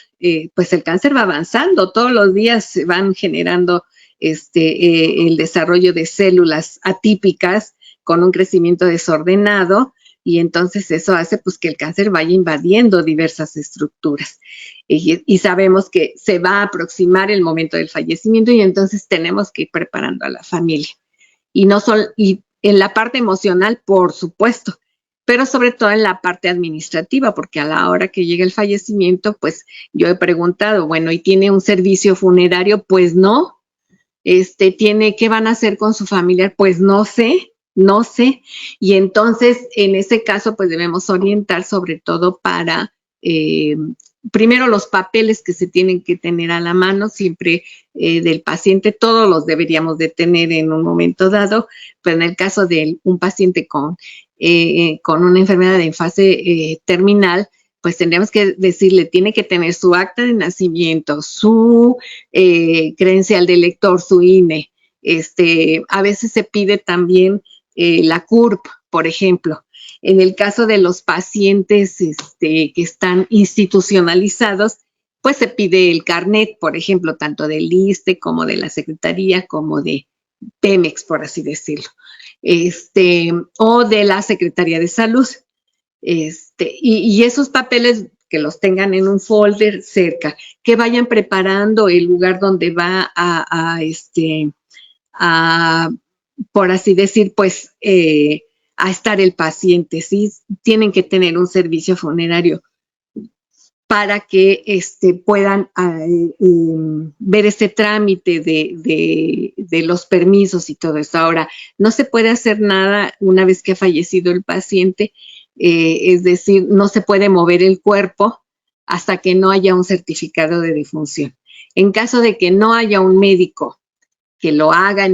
pues el cáncer va avanzando, todos los días se van generando el desarrollo de células atípicas con un crecimiento desordenado y entonces eso hace pues que el cáncer vaya invadiendo diversas estructuras y sabemos que se va a aproximar el momento del fallecimiento y entonces tenemos que ir preparando a la familia y no solo y en la parte emocional por supuesto, pero sobre todo en la parte administrativa, porque a la hora que llega el fallecimiento, pues yo he preguntado, bueno, ¿y tiene un servicio funerario? Pues no. ¿Tiene qué van a hacer con su familiar? Pues no sé, no sé. Y entonces, en ese caso, pues debemos orientar sobre todo para primero los papeles que se tienen que tener a la mano, siempre del paciente, todos los deberíamos de tener en un momento dado, pero en el caso de un paciente con una enfermedad en fase terminal, pues tendríamos que decirle, tiene que tener su acta de nacimiento, su credencial de lector, su INE. A veces se pide también la CURP, por ejemplo. En el caso de los pacientes que están institucionalizados, pues se pide el carnet, por ejemplo, tanto del ISSSTE como de la Secretaría, como de Pemex, por así decirlo, o de la Secretaría de Salud. Y esos papeles que los tengan en un folder cerca, que vayan preparando el lugar donde va por así decir, pues, a estar el paciente, ¿sí? Tienen que tener un servicio funerario para que puedan ver este trámite de los permisos y todo eso. Ahora, no se puede hacer nada una vez que ha fallecido el paciente, es decir, no se puede mover el cuerpo hasta que no haya un certificado de defunción. En caso de que no haya un médico que lo haga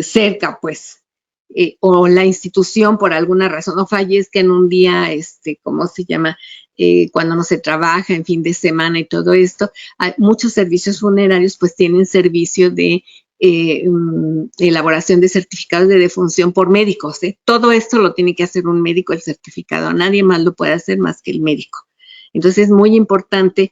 cerca, pues, o la institución por alguna razón no fallezca en un día, ¿cómo se llama? Cuando no se trabaja en fin de semana y todo esto, muchos servicios funerarios pues tienen servicio de elaboración de certificados de defunción por médicos. Todo esto lo tiene que hacer un médico, el certificado, nadie más lo puede hacer más que el médico. Entonces es muy importante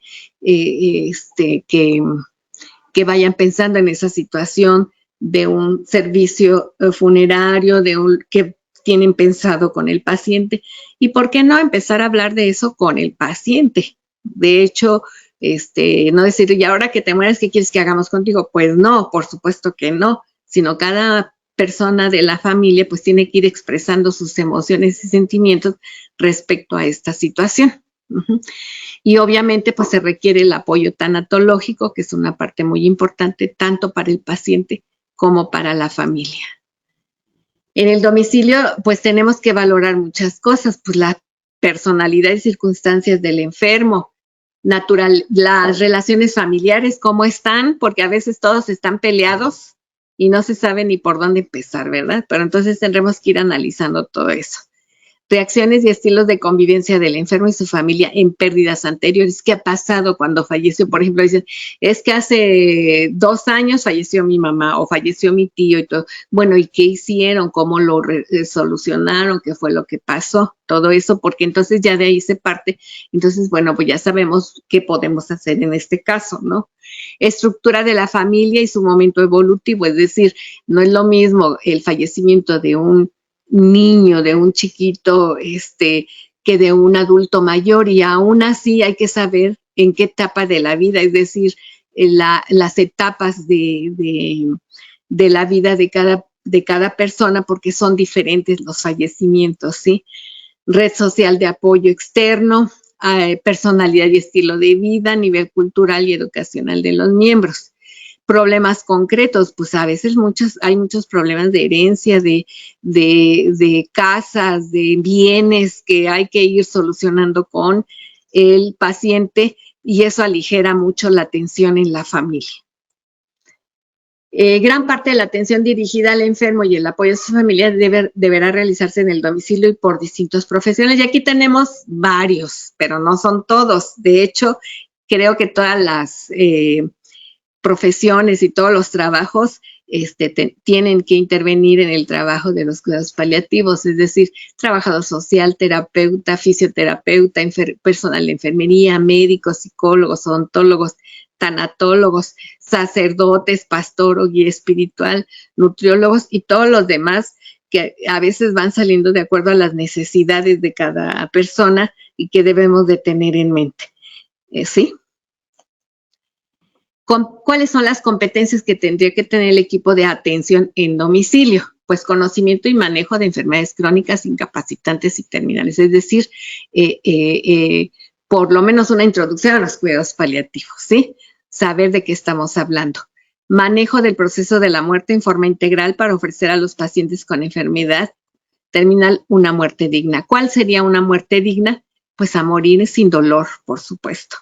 que vayan pensando en esa situación de un servicio funerario, que tienen pensado con el paciente y por qué no empezar a hablar de eso con el paciente. De hecho, no decir, y ahora que te mueres, ¿qué quieres que hagamos contigo? Pues no, por supuesto que no, sino cada persona de la familia pues tiene que ir expresando sus emociones y sentimientos respecto a esta situación. Y obviamente pues se requiere el apoyo tanatológico, que es una parte muy importante tanto para el paciente como para la familia. En el domicilio pues tenemos que valorar muchas cosas, pues la personalidad y circunstancias del enfermo, las relaciones familiares, cómo están, porque a veces todos están peleados y no se sabe ni por dónde empezar, ¿verdad? Pero entonces tendremos que ir analizando todo eso. Reacciones y estilos de convivencia del enfermo y su familia en pérdidas anteriores. ¿Qué ha pasado cuando falleció? Por ejemplo, dicen, es que hace 2 años falleció mi mamá o falleció mi tío y todo. Bueno, ¿y qué hicieron? ¿Cómo lo solucionaron? ¿Qué fue lo que pasó? Todo eso, porque entonces ya de ahí se parte. Entonces, bueno, pues ya sabemos qué podemos hacer en este caso, ¿no? Estructura de la familia y su momento evolutivo, es decir, no es lo mismo el fallecimiento de un niño, de un chiquito, que de un adulto mayor y aún así hay que saber en qué etapa de la vida, es decir, las etapas de la vida de cada persona porque son diferentes los fallecimientos, ¿sí? Red social de apoyo externo, personalidad y estilo de vida, nivel cultural y educacional de los miembros. problemas concretos, pues a veces hay muchos problemas de herencia, de casas, de bienes que hay que ir solucionando con el paciente y eso aligera mucho la tensión en la familia. Gran parte de la atención dirigida al enfermo y el apoyo a su familia deberá realizarse en el domicilio y por distintos profesionales. Y aquí tenemos varios, pero no son todos. De hecho, creo que todas las profesiones y todos los trabajos tienen que intervenir en el trabajo de los cuidados paliativos, es decir, trabajador social, terapeuta, fisioterapeuta, personal de enfermería, médicos, psicólogos, odontólogos, tanatólogos, sacerdotes, pastor o guía espiritual, nutriólogos y todos los demás que a veces van saliendo de acuerdo a las necesidades de cada persona y que debemos de tener en mente. ¿Sí? ¿Cuáles son las competencias que tendría que tener el equipo de atención en domicilio? Pues conocimiento y manejo de enfermedades crónicas, incapacitantes y terminales, es decir, por lo menos una introducción a los cuidados paliativos, ¿sí? Saber de qué estamos hablando. Manejo del proceso de la muerte en forma integral para ofrecer a los pacientes con enfermedad terminal una muerte digna. ¿Cuál sería una muerte digna? Pues a morir sin dolor, por supuesto.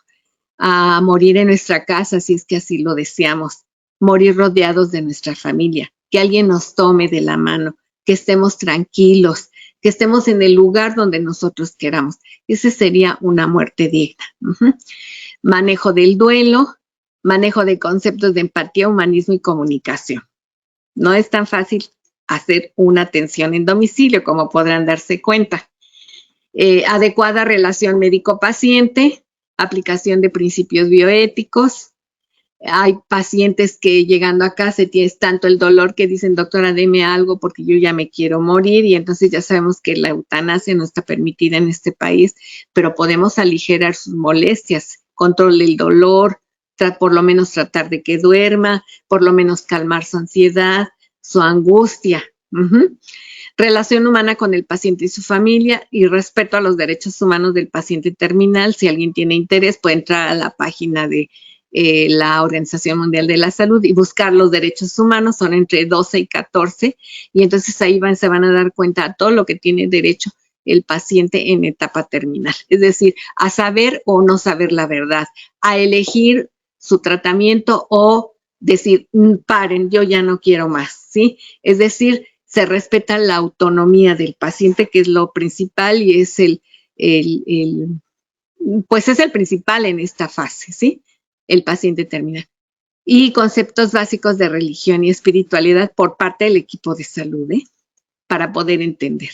A morir en nuestra casa, si es que así lo deseamos, morir rodeados de nuestra familia, que alguien nos tome de la mano, que estemos tranquilos, que estemos en el lugar donde nosotros queramos. Esa sería una muerte digna. Manejo del duelo, manejo de conceptos de empatía, humanismo y comunicación. No es tan fácil hacer una atención en domicilio, como podrán darse cuenta. Adecuada relación médico-paciente, aplicación de principios bioéticos. Hay pacientes que llegando a casa tienes tanto el dolor que dicen, doctora, deme algo porque yo ya me quiero morir, y entonces ya sabemos que la eutanasia no está permitida en este país, pero podemos aligerar sus molestias, control del dolor, por lo menos tratar de que duerma, por lo menos calmar su ansiedad, su angustia. Relación humana con el paciente y su familia y respeto a los derechos humanos del paciente terminal. Si alguien tiene interés, puede entrar a la página de la Organización Mundial de la Salud y buscar los derechos humanos, son entre 12 y 14, y entonces ahí se van a dar cuenta a todo lo que tiene derecho el paciente en etapa terminal. Es decir, a saber o no saber la verdad, a elegir su tratamiento o decir, paren, yo ya no quiero más, ¿sí? Es decir, se respeta la autonomía del paciente, que es lo principal y es pues es el principal en esta fase, ¿sí? El paciente terminal. Y conceptos básicos de religión y espiritualidad por parte del equipo de salud, para poder entender.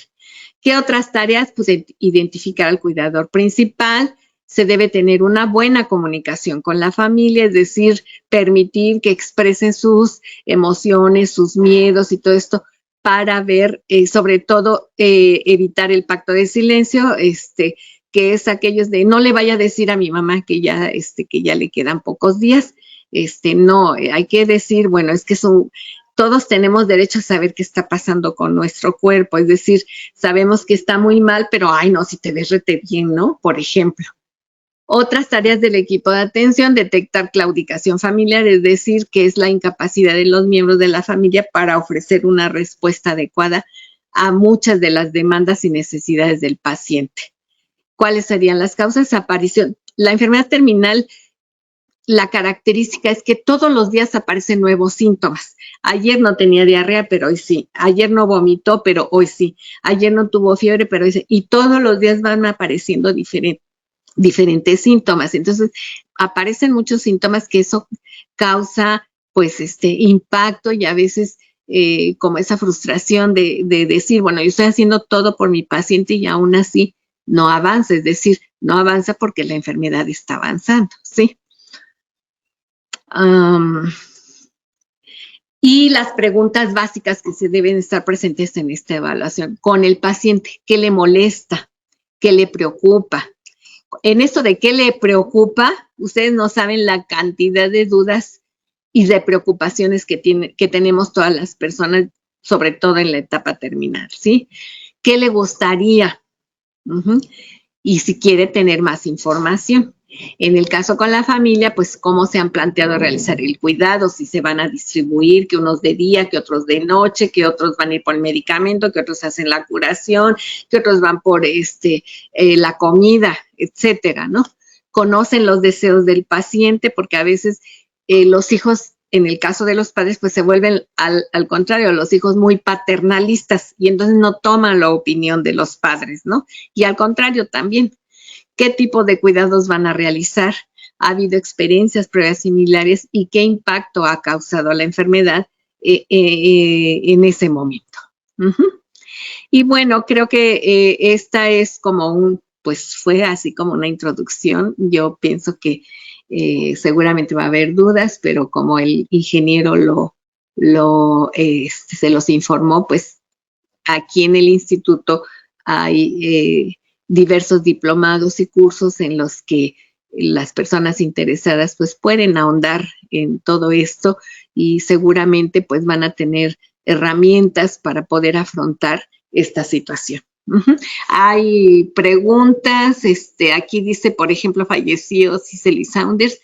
¿Qué otras tareas? Pues identificar al cuidador principal. Se debe tener una buena comunicación con la familia, es decir, permitir que expresen sus emociones, sus miedos y todo esto, para ver, sobre todo, evitar el pacto de silencio, que es aquellos de no le vaya a decir a mi mamá que ya le quedan pocos días. No, hay que decir, bueno, es que todos tenemos derecho a saber qué está pasando con nuestro cuerpo, es decir, sabemos que está muy mal, pero ay no, si te ves rete bien, ¿no? Por ejemplo. Otras tareas del equipo de atención, detectar claudicación familiar, es decir, que es la incapacidad de los miembros de la familia para ofrecer una respuesta adecuada a muchas de las demandas y necesidades del paciente. ¿Cuáles serían las causas? Aparición. La enfermedad terminal, la característica es que todos los días aparecen nuevos síntomas. Ayer no tenía diarrea, pero hoy sí. Ayer no vomitó, pero hoy sí. Ayer no tuvo fiebre, pero hoy sí. Y todos los días van apareciendo diferentes síntomas. Entonces, aparecen muchos síntomas que eso causa, pues, impacto y a veces como esa frustración de decir, bueno, yo estoy haciendo todo por mi paciente y aún así no avanza. Es decir, no avanza porque la enfermedad está avanzando, ¿sí? Y las preguntas básicas que se deben estar presentes en esta evaluación con el paciente: ¿qué le molesta? ¿Qué le preocupa? En esto de qué le preocupa, ustedes no saben la cantidad de dudas y de preocupaciones que tenemos todas las personas, sobre todo en la etapa terminal, ¿sí? ¿Qué le gustaría? Y si quiere tener más información. En el caso con la familia, pues cómo se han planteado realizar el cuidado, si se van a distribuir, que unos de día, que otros de noche, que otros van a ir por el medicamento, que otros hacen la curación, que otros van por la comida, etcétera, ¿no? Conocen los deseos del paciente, porque a veces los hijos, en el caso de los padres, pues se vuelven al contrario, los hijos muy paternalistas y entonces no toman la opinión de los padres, ¿no? Y al contrario también, ¿qué tipo de cuidados van a realizar? ¿Ha habido experiencias, pruebas similares y qué impacto ha causado la enfermedad en ese momento? Y bueno, creo que esta es como pues fue así como una introducción. Yo pienso que seguramente va a haber dudas, pero como el ingeniero se los informó, pues aquí en el instituto hay diversos diplomados y cursos en los que las personas interesadas pues pueden ahondar en todo esto y seguramente pues van a tener herramientas para poder afrontar esta situación. Hay preguntas, aquí dice, por ejemplo, falleció Cicely Saunders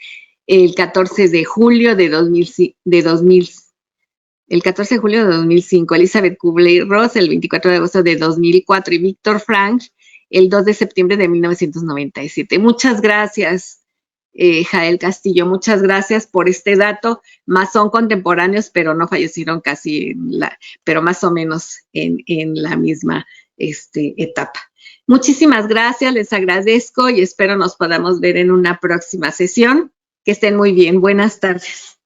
el 14 de julio de 2005, Elizabeth Kubler-Ross el 24 de agosto de 2004 y Víctor Frank el 2 de septiembre de 1997. Muchas gracias, Jael Castillo, muchas gracias por este dato. Más son contemporáneos, pero no fallecieron casi, pero más o menos en la misma etapa. Muchísimas gracias, les agradezco y espero nos podamos ver en una próxima sesión. Que estén muy bien. Buenas tardes.